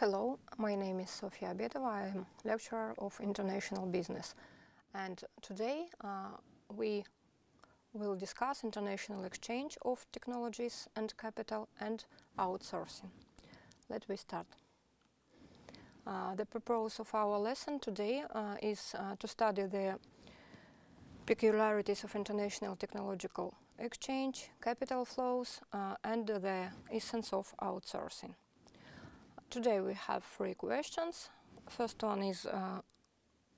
Hello, my name is Sofia Abetova. I am lecturer of international business, and today we will discuss international exchange of technologies and capital and outsourcing. Let me start. The purpose of our lesson today is to study the peculiarities of international technological exchange, capital flows, and the essence of outsourcing. Today we have three questions. First one is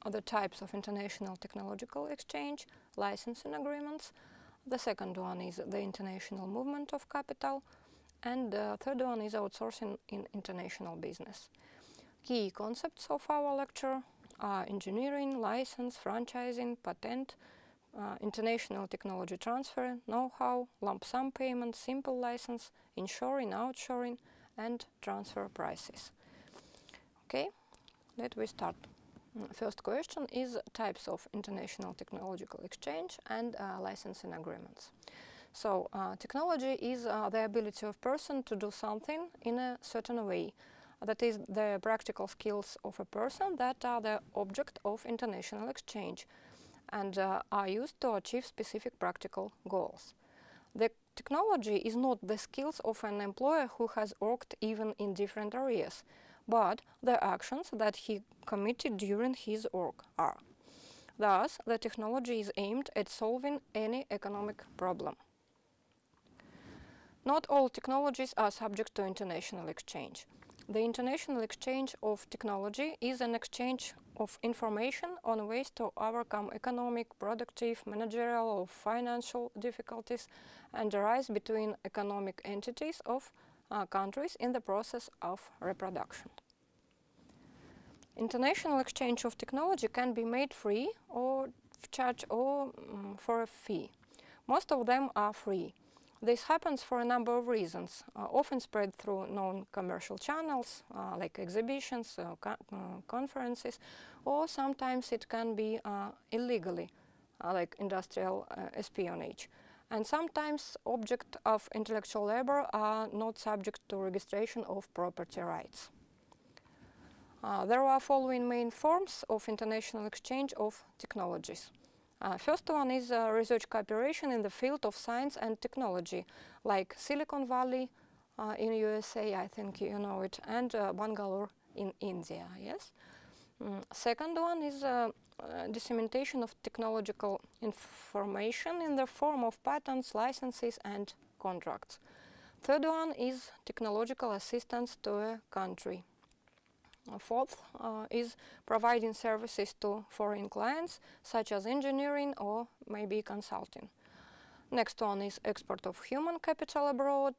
the types of international technological exchange, licensing agreements. The second one is the international movement of capital. And the third one is outsourcing in international business. Key concepts of our lecture are engineering, license, franchising, patent, international technology transfer, know-how, lump sum payment, simple license, inshoring, outshoring, and transfer prices. Okay, let me start. First question is types of international technological exchange and licensing agreements. So technology is the ability of person to do something in a certain way. That is the practical skills of a person that are the object of international exchange and are used to achieve specific practical goals. The technology is not the skills of an employer who has worked even in different areas, but the actions that he committed during his work are. Thus, the technology is aimed at solving any economic problem. Not all technologies are subject to international exchange. The international exchange of technology is an exchange of information on ways to overcome economic, productive, managerial or financial difficulties and arise between economic entities of countries in the process of reproduction. International exchange of technology can be made free or charge or for a fee. Most of them are free. This happens for a number of reasons, often spread through non-commercial channels like exhibitions, conferences, or sometimes it can be illegally, like industrial espionage. And sometimes objects of intellectual labor are not subject to registration of property rights. There are following main forms of international exchange of technologies. First one is research cooperation in the field of science and technology, like Silicon Valley in USA, I think you know it, and Bangalore in India, yes? Second one is dissemination of technological information in the form of patents, licenses, and contracts. Third one is technological assistance to a country. Fourth is providing services to foreign clients, such as engineering or maybe consulting. Next one is export of human capital abroad,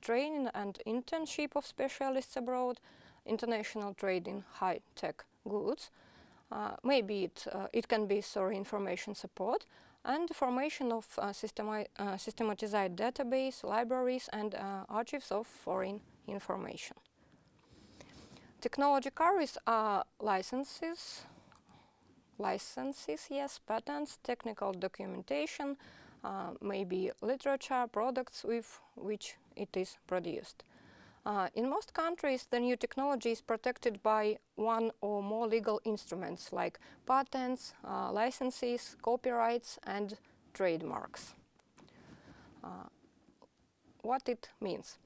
training and internship of specialists abroad, international trade in high-tech goods. Maybe it can be information support, and formation of systematized database, libraries, and archives of foreign information. Technology carries licenses, yes, patents, technical documentation, maybe literature, products with which it is produced. In most countries, the new technology is protected by one or more legal instruments like patents, licenses, copyrights, and trademarks. What it means?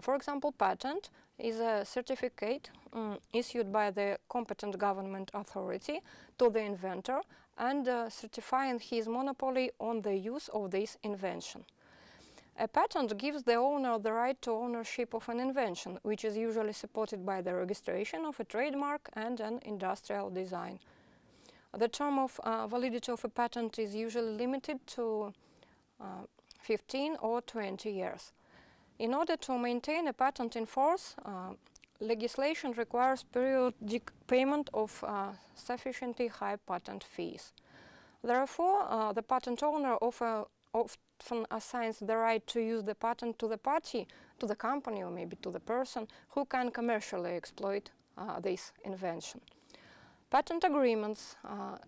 For example, patent is a certificate issued by the competent government authority to the inventor and certifying his monopoly on the use of this invention. A patent gives the owner the right to ownership of an invention, which is usually supported by the registration of a trademark and an industrial design. The term of validity of a patent is usually limited to 15 or 20 years. In order to maintain a patent in force, legislation requires periodic payment of sufficiently high patent fees. Therefore, the patent owner often assigns the right to use the patent to the party, to the company, or maybe to the person who can commercially exploit this invention. Patent agreements are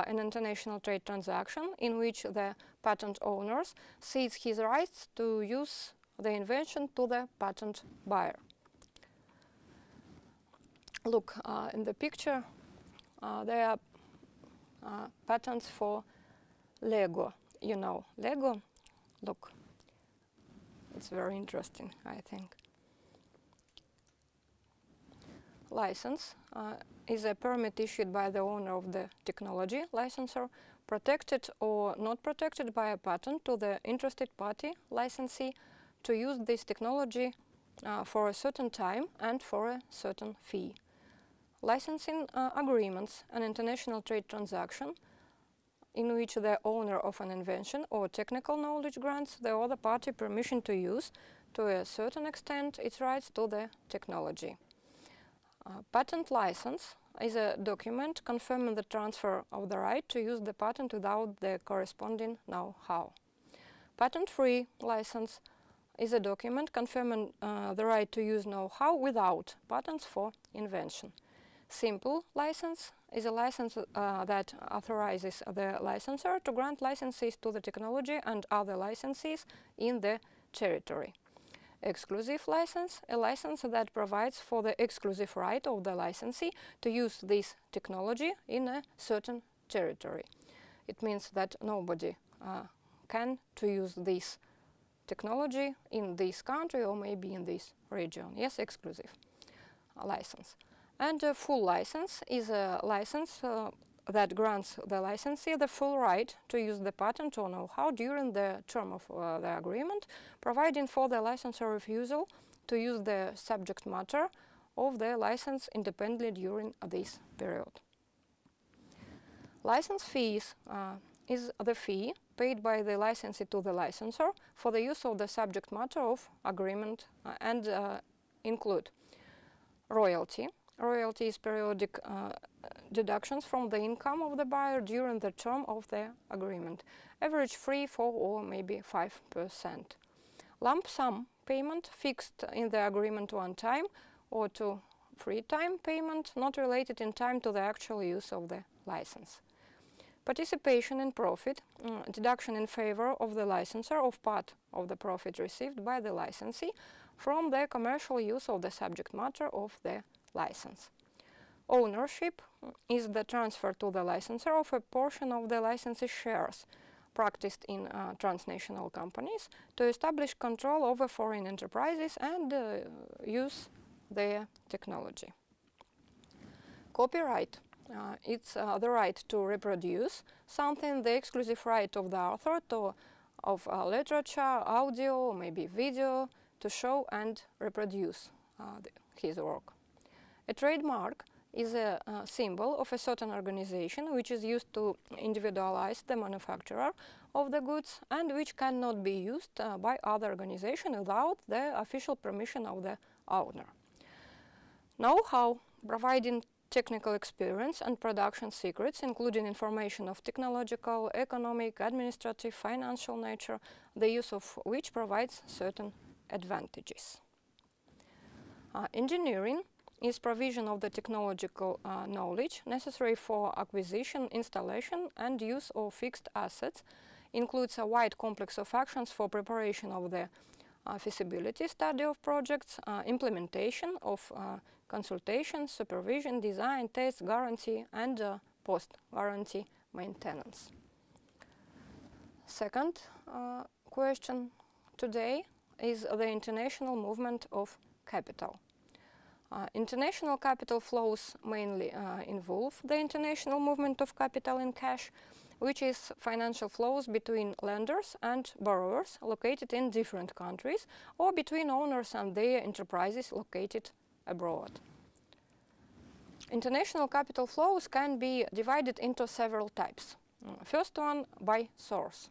an international trade transaction in which the patent owner cedes his rights to use the invention to the patent buyer. Look, in the picture, there are patents for Lego. You know Lego? Look, it's very interesting, I think. License is a permit issued by the owner of the technology, licensor, protected or not protected by a patent to the interested party, licensee, to use this technology for a certain time and for a certain fee. Licensing agreements, an international trade transaction in which the owner of an invention or technical knowledge grants the other party permission to use, to a certain extent, its rights to the technology. Patent license is a document confirming the transfer of the right to use the patent without the corresponding know-how. Patent-free license is a document confirming the right to use know-how without patents for invention. Simple license is a license that authorizes the licensor to grant licenses to the technology and other licensees in the territory. Exclusive license, a license that provides for the exclusive right of the licensee to use this technology in a certain territory. It means that nobody can to use this technology in this country or maybe in this region. Yes, exclusive license. And a full license is a license that grants the licensee the full right to use the patent or know-how during the term of the agreement, providing for the licensor refusal to use the subject matter of the license independently during this period. License fees is the fee paid by the licensee to the licensor for the use of the subject matter of agreement and include royalty. Royalty is periodic deductions from the income of the buyer during the term of the agreement, average 3, 4 or maybe 5%. Lump sum payment fixed in the agreement one time or to free time payment not related in time to the actual use of the license. Participation in profit, deduction in favor of the licensor of part of the profit received by the licensee from the commercial use of the subject matter of the license. Ownership is the transfer to the licensor of a portion of the licensee's shares practiced in transnational companies to establish control over foreign enterprises and use their technology. Copyright. It's the right to reproduce something, the exclusive right of the author of literature, audio, maybe video, to show and reproduce his work. A trademark is a symbol of a certain organization which is used to individualize the manufacturer of the goods and which cannot be used by other organizations without the official permission of the owner. Know-how, providing technical experience and production secrets, including information of technological, economic, administrative, financial nature, the use of which provides certain advantages. Engineering is provision of the technological knowledge necessary for acquisition, installation and use of fixed assets, includes a wide complex of actions for preparation of the feasibility study of projects, implementation of consultation, supervision, design, test, guarantee and post-guarantee maintenance. Second question today is the international movement of capital. International capital flows mainly involve the international movement of capital in cash, which is financial flows between lenders and borrowers located in different countries or between owners and their enterprises located abroad. International capital flows can be divided into several types. First one, by source.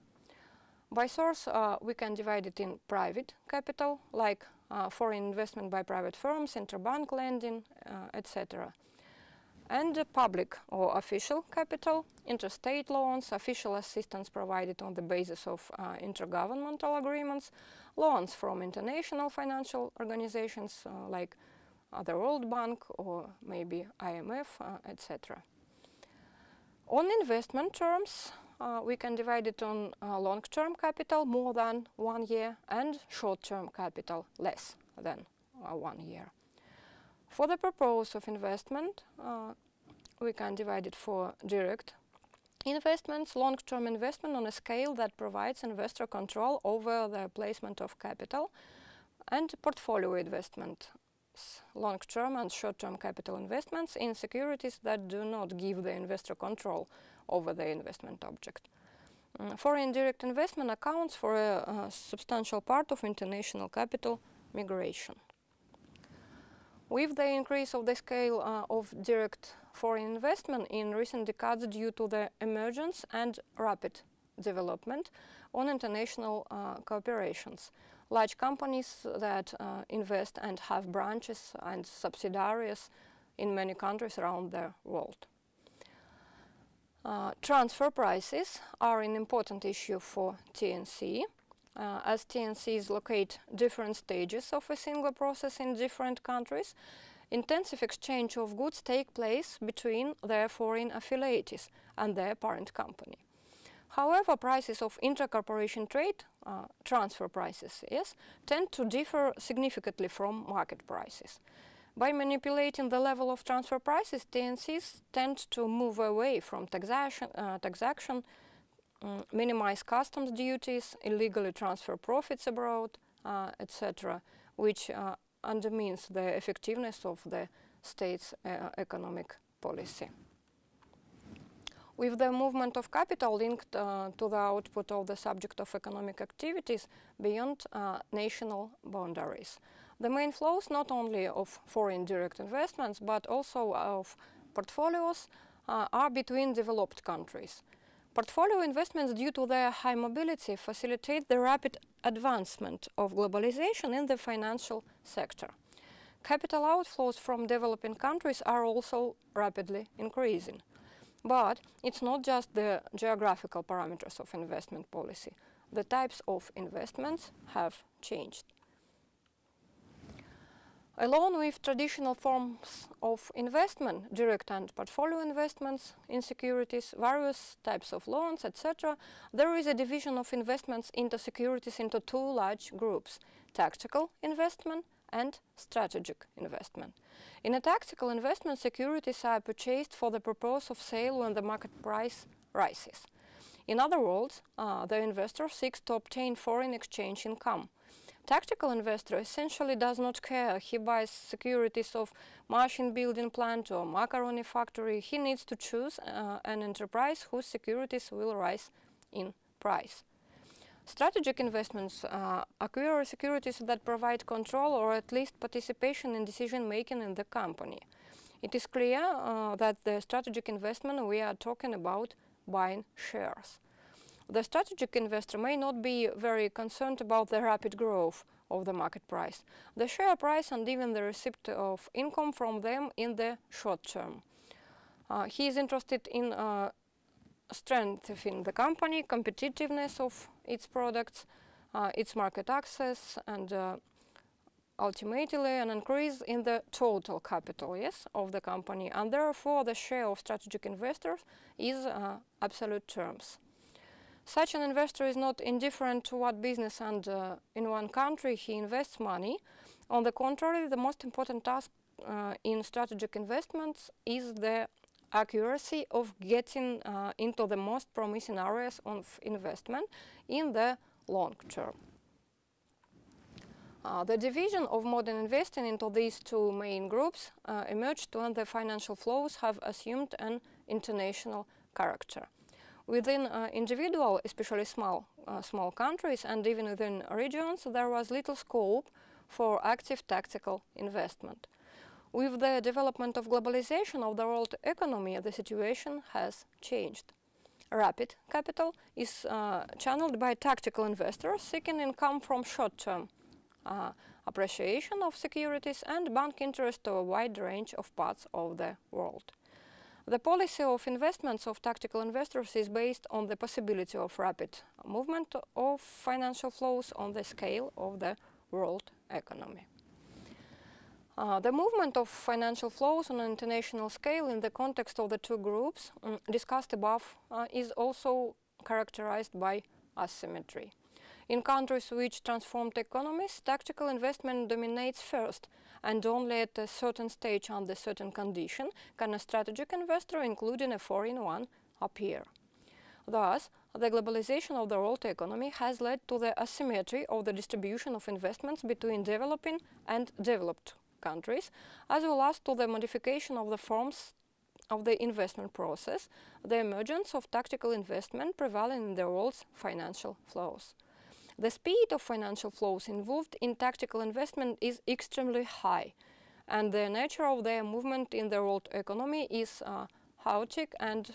By source, we can divide it in private capital, like foreign investment by private firms, interbank lending, etc. And public or official capital, interstate loans, official assistance provided on the basis of intergovernmental agreements, loans from international financial organizations like the World Bank or maybe IMF, etc. On investment terms, we can divide it on long-term capital, more than 1 year, and short-term capital, less than 1 year. For the purpose of investment, we can divide it for direct investments, long-term investment on a scale that provides investor control over the placement of capital, and portfolio investment, long-term and short-term capital investments in securities that do not give the investor control over the investment object. Foreign direct investment accounts for a substantial part of international capital migration. With the increase of the scale of direct foreign investment in recent decades due to the emergence and rapid development on international cooperations, large companies that invest and have branches and subsidiaries in many countries around the world. Transfer prices are an important issue for TNC, as TNCs locate different stages of a single process in different countries. Intensive exchange of goods take place between their foreign affiliates and their parent company. However, prices of intra-corporation trade, transfer prices, yes, tend to differ significantly from market prices. By manipulating the level of transfer prices, TNCs tend to move away from taxation, minimize customs duties, illegally transfer profits abroad, etc., which undermines the effectiveness of the state's economic policy. With the movement of capital linked to the output of the subject of economic activities beyond national boundaries, the main flows not only of foreign direct investments but also of portfolios are between developed countries. Portfolio investments, due to their high mobility, facilitate the rapid advancement of globalization in the financial sector. Capital outflows from developing countries are also rapidly increasing. But it's not just the geographical parameters of investment policy. The types of investments have changed. Along with traditional forms of investment, direct and portfolio investments in securities, various types of loans, etc., there is a division of investments into securities into two large groups: tactical investment and strategic investment. In a tactical investment, securities are purchased for the purpose of sale when the market price rises. In other words, the investor seeks to obtain foreign exchange income. Tactical investor essentially does not care. He buys securities of machine building plant or macaroni factory. He needs to choose an enterprise whose securities will rise in price. Strategic investments acquire securities that provide control or at least participation in decision-making in the company. It is clear that the strategic investment we are talking about buying shares. The strategic investor may not be very concerned about the rapid growth of the market price, the share price, and even the receipt of income from them in the short term. He is interested in strengthening the company, competitiveness of its products, its market access, and ultimately an increase in the total capital, yes, of the company, and therefore the share of strategic investors is absolute terms. Such an investor is not indifferent to what business and in one country he invests money. On the contrary, the most important task in strategic investments is the accuracy of getting into the most promising areas of investment in the long term. The division of modern investing into these two main groups emerged when the financial flows have assumed an international character. Within individual, especially small countries, and even within regions, there was little scope for active tactical investment. With the development of globalization of the world economy, the situation has changed. Rapid capital is channeled by tactical investors seeking income from short-term appreciation of securities and bank interest to a wide range of parts of the world. The policy of investments of tactical investors is based on the possibility of rapid movement of financial flows on the scale of the world economy. The movement of financial flows on an international scale in the context of the two groups discussed above is also characterized by asymmetry. In countries which transformed economies, tactical investment dominates first, and only at a certain stage under certain condition can a strategic investor, including a foreign one, appear. Thus, the globalization of the world economy has led to the asymmetry of the distribution of investments between developing and developed countries, as well as to the modification of the forms of the investment process, the emergence of tactical investment prevailing in the world's financial flows. The speed of financial flows involved in tactical investment is extremely high, and the nature of their movement in the world economy is chaotic and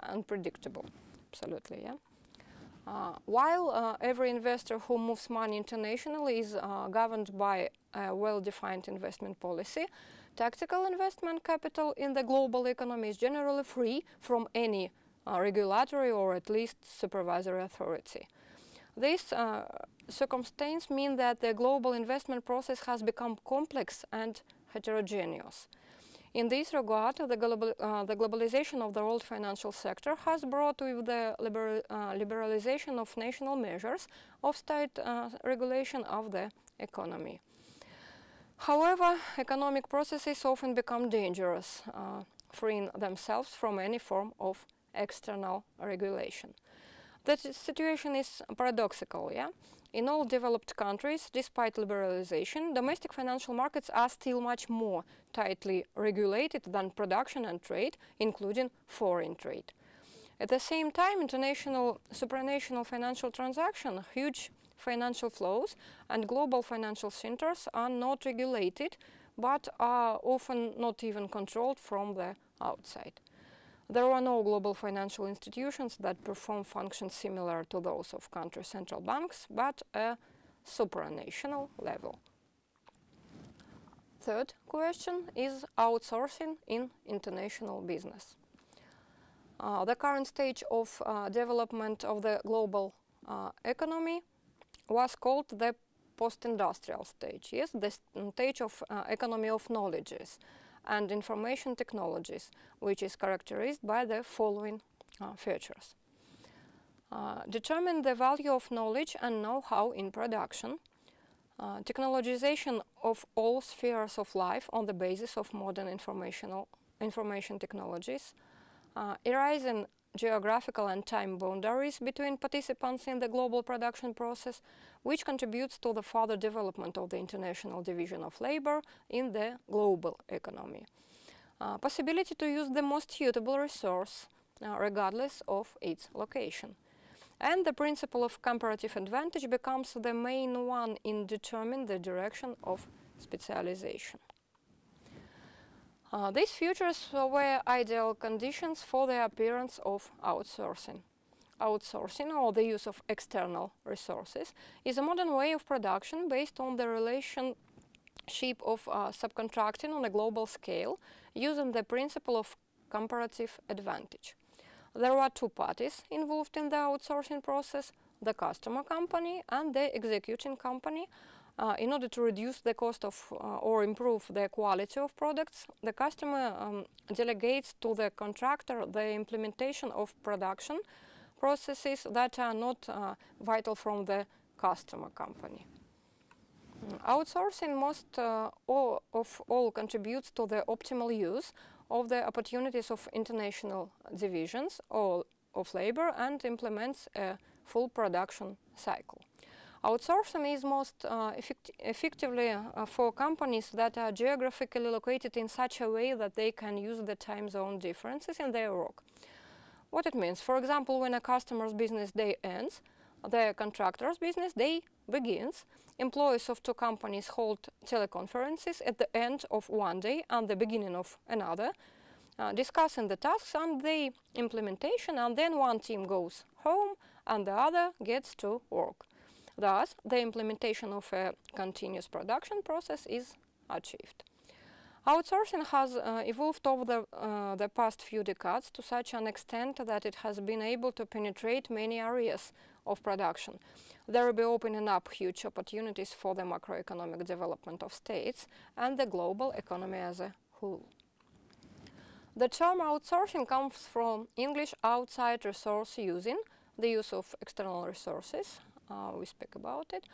unpredictable. Absolutely, yeah. While every investor who moves money internationally is governed by a well-defined investment policy, tactical investment capital in the global economy is generally free from any regulatory or at least supervisory authority. This circumstance means that the global investment process has become complex and heterogeneous. In this regard, the globalization of the world financial sector has brought with the liberalization of national measures of state regulation of the economy. However, economic processes often become dangerous, freeing themselves from any form of external regulation. The situation is paradoxical, yeah? In all developed countries, despite liberalization, domestic financial markets are still much more tightly regulated than production and trade, including foreign trade. At the same time, international, supranational financial transactions, huge financial flows, and global financial centers are not regulated, but are often not even controlled from the outside. There are no global financial institutions that perform functions similar to those of country central banks, but a supranational level. Third question is outsourcing in international business. The current stage of development of the global economy was called the post-industrial stage, yes, the stage of economy of knowledges and information technologies, which is characterized by the following features. Determine the value of knowledge and know-how in production, technologization of all spheres of life on the basis of modern information technologies, erasing geographical and time boundaries between participants in the global production process, which contributes to the further development of the international division of labor in the global economy. Possibility to use the most suitable resource regardless of its location. And the principle of comparative advantage becomes the main one in determining the direction of specialization. These features were ideal conditions for the appearance of outsourcing. Outsourcing, or the use of external resources, is a modern way of production based on the relationship of subcontracting on a global scale using the principle of comparative advantage. There are two parties involved in the outsourcing process, the customer company and the executing company. In order to reduce the cost of or improve the quality of products, the customer delegates to the contractor the implementation of production processes that are not vital from the customer company. Outsourcing most of all contributes to the optimal use of the opportunities of international divisions of labor and implements a full production cycle. Outsourcing is most effectively for companies that are geographically located in such a way that they can use the time zone differences in their work. What it means, for example, when a customer's business day ends, the contractor's business day begins. Employees of two companies hold teleconferences at the end of one day and the beginning of another, discussing the tasks and the implementation, and then one team goes home and the other gets to work. Thus, the implementation of a continuous production process is achieved. Outsourcing has evolved over the past few decades to such an extent that it has been able to penetrate many areas of production. There will be opening up huge opportunities for the macroeconomic development of states and the global economy as a whole. The term outsourcing comes from English outside resource using, the use of external resources, we speak about it.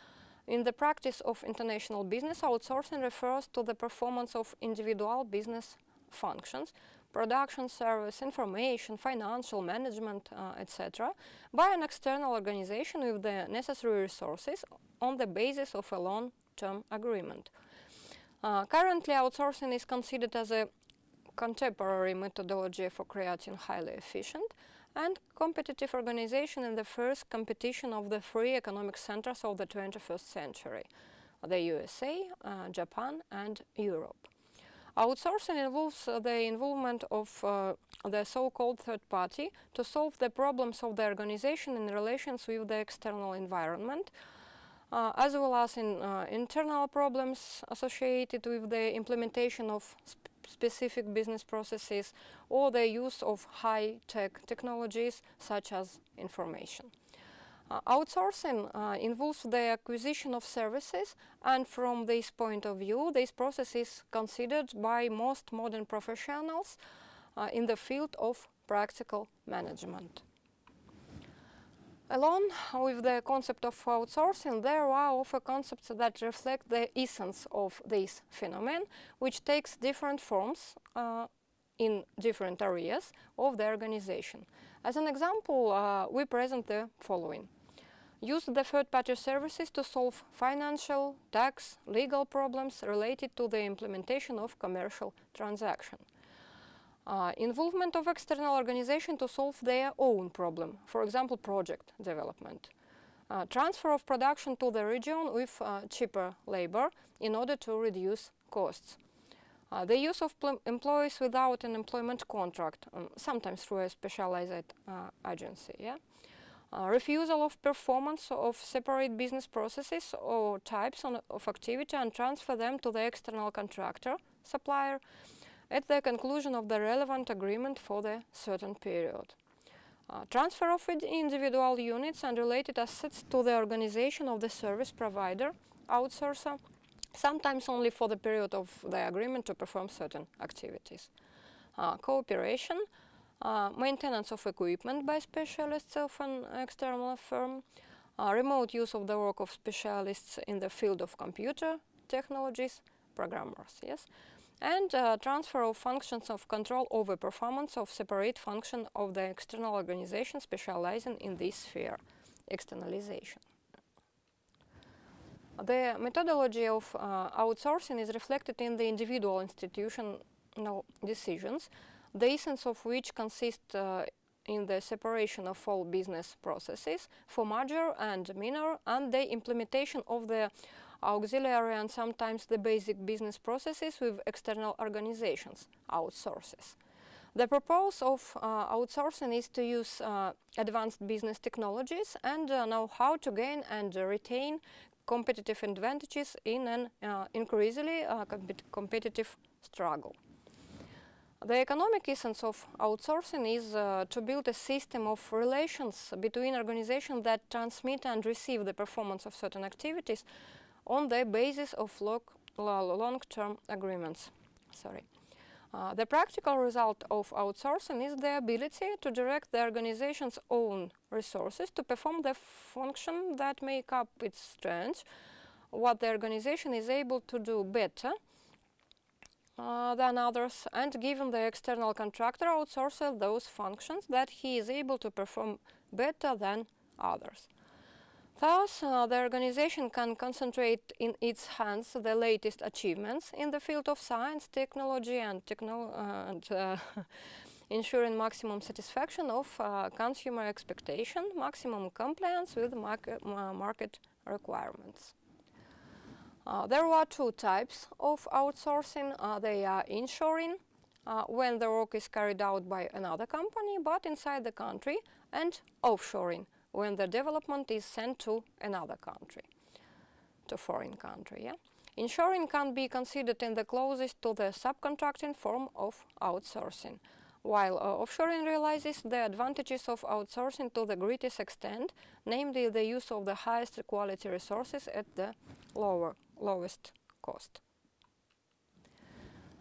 In the practice of international business, outsourcing refers to the performance of individual business functions, production, service, information, financial management, etc., by an external organization with the necessary resources on the basis of a long-term agreement. Currently, outsourcing is considered as a contemporary methodology for creating highly efficient and competitive organization in the first competition of the three economic centers of the 21st century, the USA, Japan, and Europe. Outsourcing involves the involvement of the so-called third party to solve the problems of the organization in relations with the external environment, as well as in internal problems associated with the implementation of specific business processes or the use of high-tech technologies such as information. Outsourcing involves the acquisition of services, and from this point of view, this process is considered by most modern professionals in the field of practical management. Along with the concept of outsourcing, there are also concepts that reflect the essence of this phenomenon, which takes different forms in different areas of the organization. As an example, we present the following. Use the third-party services to solve financial, tax, legal problems related to the implementation of commercial transaction. Involvement of external organization to solve their own problem, for example, project development. Transfer of production to the region with cheaper labor in order to reduce costs. The use of employees without an employment contract, sometimes through a specialized agency. Yeah? Refusal of performance of separate business processes or types of activity and transfer them to the external contractor, supplier, at the conclusion of the relevant agreement for the certain period. Transfer of individual units and related assets to the organization of the service provider, outsourcer, sometimes only for the period of the agreement to perform certain activities. Cooperation, maintenance of equipment by specialists of an external firm, remote use of the work of specialists in the field of computer technologies, programmers, yes, and transfer of functions of control over performance of separate function of the external organization specializing in this sphere, externalization. The methodology of outsourcing is reflected in the individual institutional decisions, the essence of which consists in the separation of all business processes for major and minor, and the implementation of the auxiliary and sometimes the basic business processes with external organizations, outsources. The purpose of outsourcing is to use advanced business technologies and know how to gain and retain competitive advantages in an increasingly competitive struggle. The economic essence of outsourcing is to build a system of relations between organizations that transmit and receive the performance of certain activities on the basis of long-term agreements. The practical result of outsourcing is the ability to direct the organization's own resources to perform the function that make up its strengths, what the organization is able to do better than others, and given the external contractor outsources those functions that he is able to perform better than others. Thus, the organization can concentrate in its hands the latest achievements in the field of science, technology, and ensuring maximum satisfaction of consumer expectation, maximum compliance with market requirements. There are two types of outsourcing. They are inshoring, when the work is carried out by another company but inside the country, and offshoring, when the development is sent to another country, to foreign country. Yeah? Inshoring can be considered in the closest to the subcontracting form of outsourcing, while offshoring realizes the advantages of outsourcing to the greatest extent, namely the use of the highest quality resources at the lowest cost.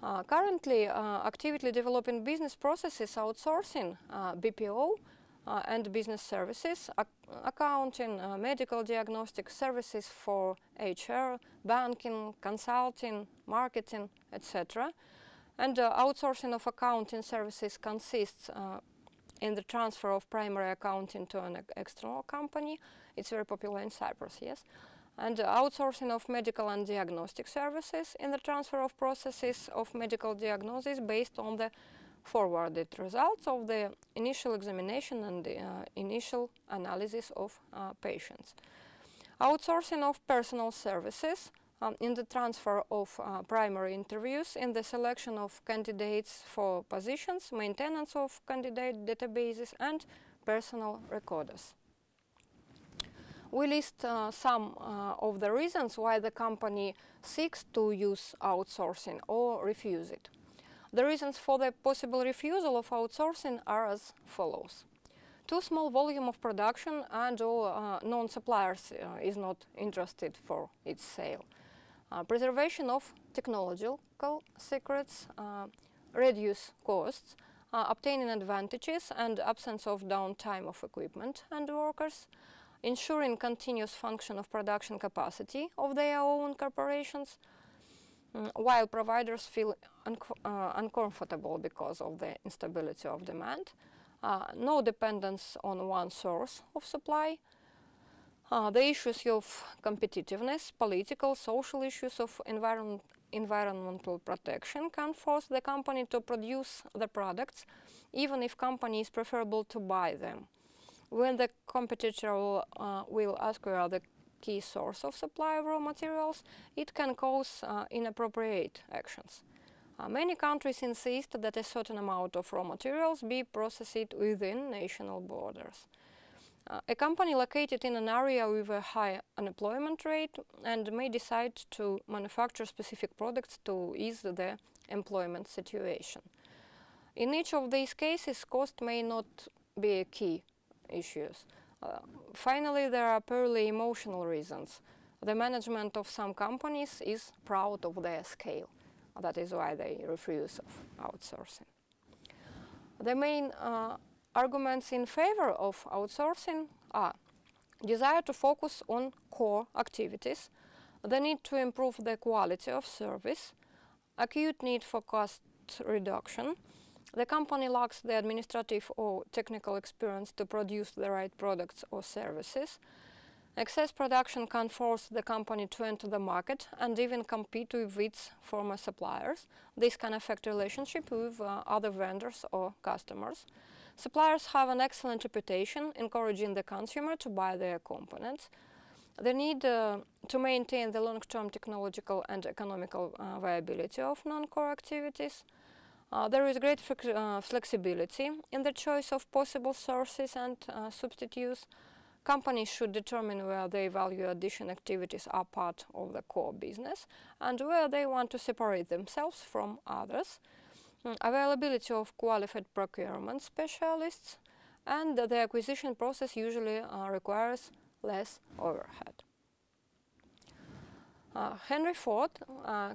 Currently, actively developing business processes outsourcing, BPO, and business services, accounting, medical diagnostic services for HR, banking, consulting, marketing, etc. And outsourcing of accounting services consists in the transfer of primary accounting to an external company. It's very popular in Cyprus, yes. And outsourcing of medical and diagnostic services in the transfer of processes of medical diagnosis based on the forwarded results of the initial examination and the initial analysis of patients. Outsourcing of personal services in the transfer of primary interviews, in the selection of candidates for positions, maintenance of candidate databases, and personal recorders. We list some of the reasons why the company seeks to use outsourcing or refuse it. The reasons for the possible refusal of outsourcing are as follows. Too small volume of production and or non-suppliers is not interested for its sale. Preservation of technological secrets, reduce costs, obtaining advantages and absence of downtime of equipment and workers, ensuring continuous function of production capacity of their own corporations, while providers feel uncomfortable because of the instability of demand, no dependence on one source of supply, the issues of competitiveness, political, social issues of environmental protection can force the company to produce the products, even if company is preferable to buy them. When the competitor will acquire the key source of supply of raw materials, it can cause inappropriate actions. Many countries insist that a certain amount of raw materials be processed within national borders. A company located in an area with a high unemployment rate and may decide to manufacture specific products to ease the employment situation. In each of these cases, cost may not be a key issue. Finally, there are purely emotional reasons. The management of some companies is proud of their scale. That is why they refuse of outsourcing. The main arguments in favor of outsourcing are desire to focus on core activities, the need to improve the quality of service, acute need for cost reduction, the company lacks the administrative or technical experience to produce the right products or services, excess production can force the company to enter the market and even compete with its former suppliers. This can affect relationship with other vendors or customers. Suppliers have an excellent reputation, encouraging the consumer to buy their components. The need to maintain the long-term technological and economical viability of non-core activities. There is great flexibility in the choice of possible sources and substitutes. Companies should determine where their value addition activities are part of the core business and where they want to separate themselves from others. Availability of qualified procurement specialists, and the acquisition process usually requires less overhead. Henry Ford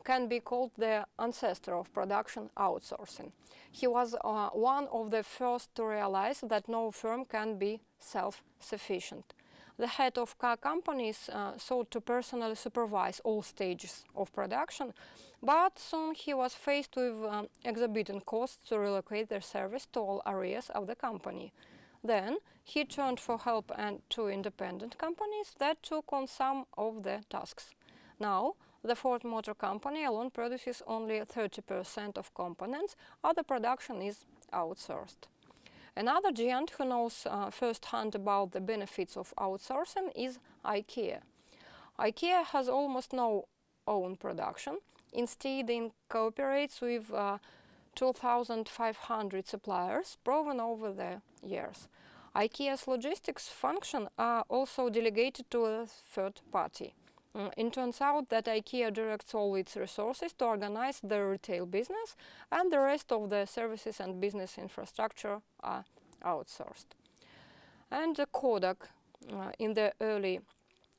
can be called the ancestor of production outsourcing. He was one of the first to realize that no firm can be self-sufficient. The head of car companies sought to personally supervise all stages of production, but soon he was faced with exorbitant costs to relocate their service to all areas of the company. Then he turned for help to independent companies that took on some of the tasks. Now, the Ford Motor Company alone produces only 30% of components, other production is outsourced. Another giant who knows firsthand about the benefits of outsourcing is IKEA. IKEA has almost no own production. Instead, it cooperates with 2,500 suppliers proven over the years. IKEA's logistics function are also delegated to a third party. It turns out that IKEA directs all its resources to organize the retail business, and the rest of the services and business infrastructure are outsourced. And Kodak, in the early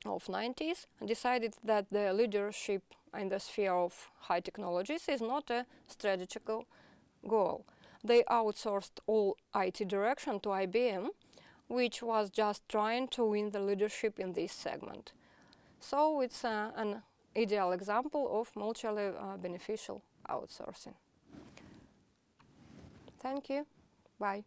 of 90s, decided that the leadership in the sphere of high technologies is not a strategical goal. They outsourced all IT direction to IBM, which was just trying to win the leadership in this segment. So it's an ideal example of mutually beneficial outsourcing. Thank you. Bye.